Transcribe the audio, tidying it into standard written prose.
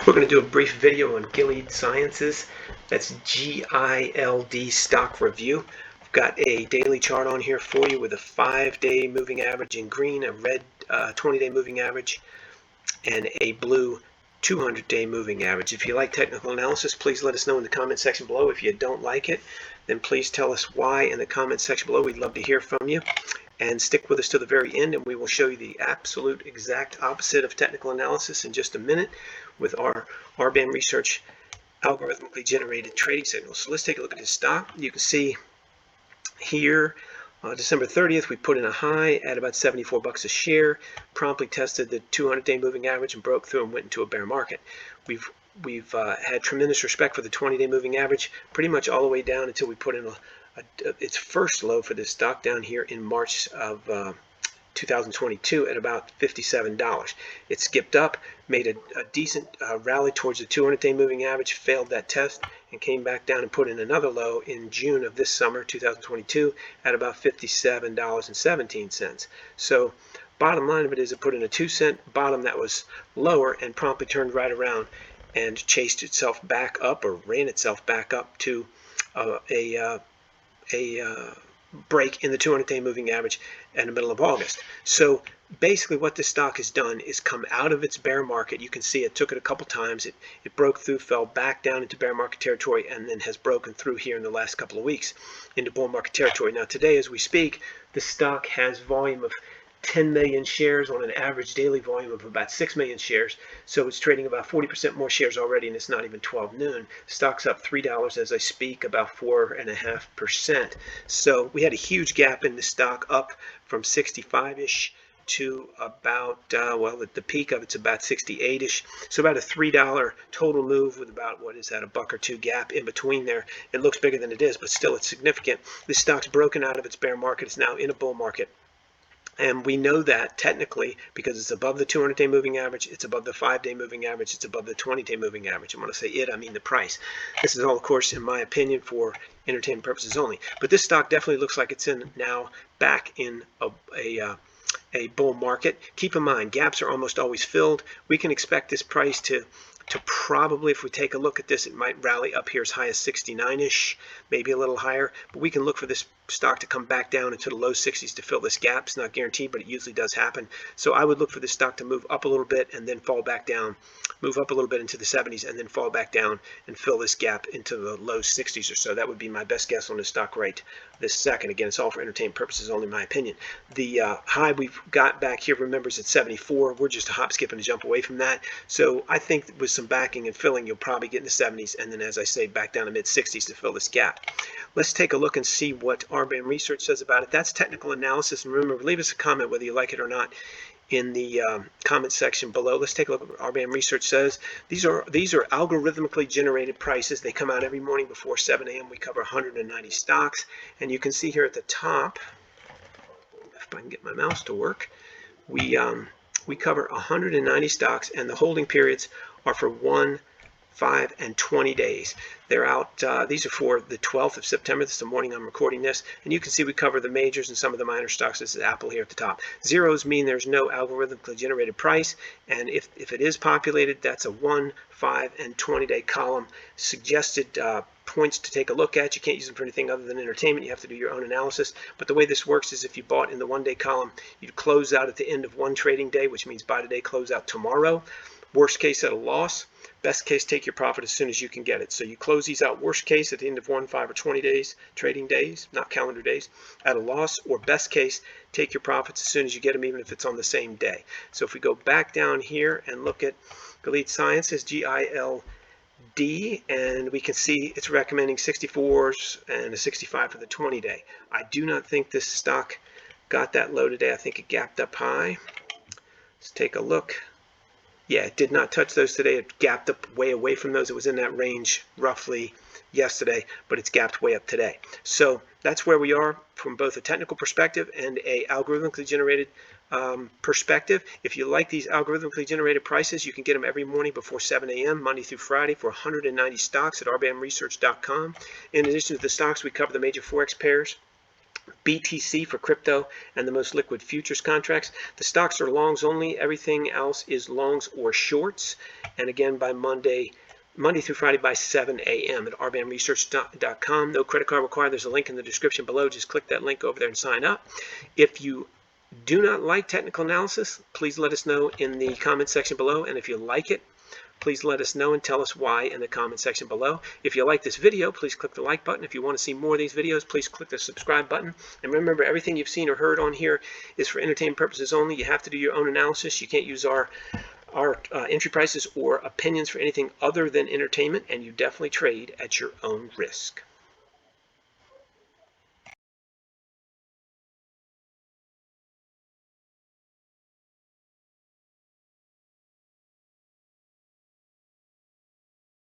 We're going to do a brief video on Gilead Sciences. That's GILD Stock Review. I've got a daily chart on here for you with a 5-day moving average in green, a red 20-day moving average, and a blue 200-day moving average. If you like technical analysis, please let us know in the comment section below. If you don't like it, then please tell us why in the comment section below. We'd love to hear from you. And stick with us to the very end, and we will show you the absolute exact opposite of technical analysis in just a minute with our RBAM research algorithmically generated trading signals. So let's take a look at this stock. You can see here December 30th, we put in a high at about 74 bucks a share, promptly tested the 200-day moving average and broke through and went into a bear market. We've had tremendous respect for the 20-day moving average pretty much all the way down until we put in its first low for this stock down here in March of 2022 at about $57. It skipped up, made a decent rally towards the 200-day moving average, failed that test, and came back down and put in another low in June of this summer, 2022, at about $57.17. So bottom line of it is it put in a 2-cent bottom that was lower and promptly turned right around and chased itself back up, or ran itself back up to a break in the 200-day moving average in the middle of August. So basically what this stock has done is come out of its bear market. You can see it took it a couple times. It broke through, fell back down into bear market territory, and then has broken through here in the last couple of weeks into bull market territory. Now today as we speak, the stock has volume of 10 million shares on an average daily volume of about 6 million shares. So it's trading about 40% more shares already, and it's not even 12 noon. Stock's up $3 as I speak, about 4.5%. So we had a huge gap in the stock up from 65-ish to about, well, at the peak of it's about 68-ish. So about a $3 total move with about, what is that, a buck or two gap in between there. It looks bigger than it is, but still it's significant. This stock's broken out of its bear market. It's now in a bull market. And we know that technically because it's above the 200-day moving average, it's above the 5-day moving average, it's above the 20-day moving average. And when I say it, I mean the price. This is all, of course, in my opinion, for entertainment purposes only. But this stock definitely looks like it's now back in a bull market. Keep in mind, gaps are almost always filled. We can expect this price to probably, if we take a look at this, it might rally up here as high as 69-ish, maybe a little higher. But we can look for this stock to come back down into the low 60s to fill this gap. It's not guaranteed, but it usually does happen. So I would look for this stock to move up a little bit and then fall back down, move up a little bit into the 70s and then fall back down and fill this gap into the low 60s or so. That would be my best guess on this stock right this second. Again, it's all for entertainment purposes only, my opinion. The high we've got back here, remember, is at 74. We're just a hop, skip, and a jump away from that. So I think with some backing and filling, you'll probably get in the 70s and then, as I say, back down to mid-60s to fill this gap. Let's take a look and see what RBAM research says about it. That's technical analysis. And remember, leave us a comment whether you like it or not in the comment section below. Let's take a look at what RBAM research says. These are algorithmically generated prices. They come out every morning before 7 a.m. We cover 190 stocks. And you can see here at the top, if I can get my mouse to work, we cover 190 stocks, and the holding periods are for 1, 5, and 20 days. They're out, these are for the 12th of September. This is the morning I'm recording this. And you can see we cover the majors and some of the minor stocks. This is Apple here at the top. Zeros mean there's no algorithmically generated price. And if it is populated, that's a 1, 5, and 20-day column. Suggested points to take a look at. You can't use them for anything other than entertainment. You have to do your own analysis. But the way this works is if you bought in the 1-day column, you'd close out at the end of one trading day, which means buy today, close out tomorrow. Worst case at a loss. Best case, take your profit as soon as you can get it. So you close these out worst case at the end of 1, 5, or 20 days, trading days, not calendar days, at a loss, or best case, take your profits as soon as you get them, even if it's on the same day. So if we go back down here and look at Gilead Sciences, GILD, and we can see it's recommending 64s and a 65 for the 20-day. I do not think this stock got that low today. I think it gapped up high. Let's take a look. Yeah, it did not touch those today. It gapped up way away from those. It was in that range roughly yesterday, but it's gapped way up today. So that's where we are from both a technical perspective and a algorithmically generated perspective. If you like these algorithmically generated prices, you can get them every morning before 7 a.m. Monday through Friday for 190 stocks at rbamresearch.com. In addition to the stocks, we cover the major forex pairs, BTC for crypto, and the most liquid futures contracts. The stocks are longs only. Everything else is longs or shorts. And again, by Monday through Friday by 7 a.m. at rbamresearch.com. No credit card required. There's a link in the description below. Just click that link over there and sign up. If you do not like technical analysis, please let us know in the comment section below. And if you like it, please let us know and tell us why in the comment section below. If you like this video, please click the like button. If you want to see more of these videos, please click the subscribe button. And remember, everything you've seen or heard on here is for entertainment purposes only. You have to do your own analysis. You can't use our entry prices or opinions for anything other than entertainment, and you definitely trade at your own risk.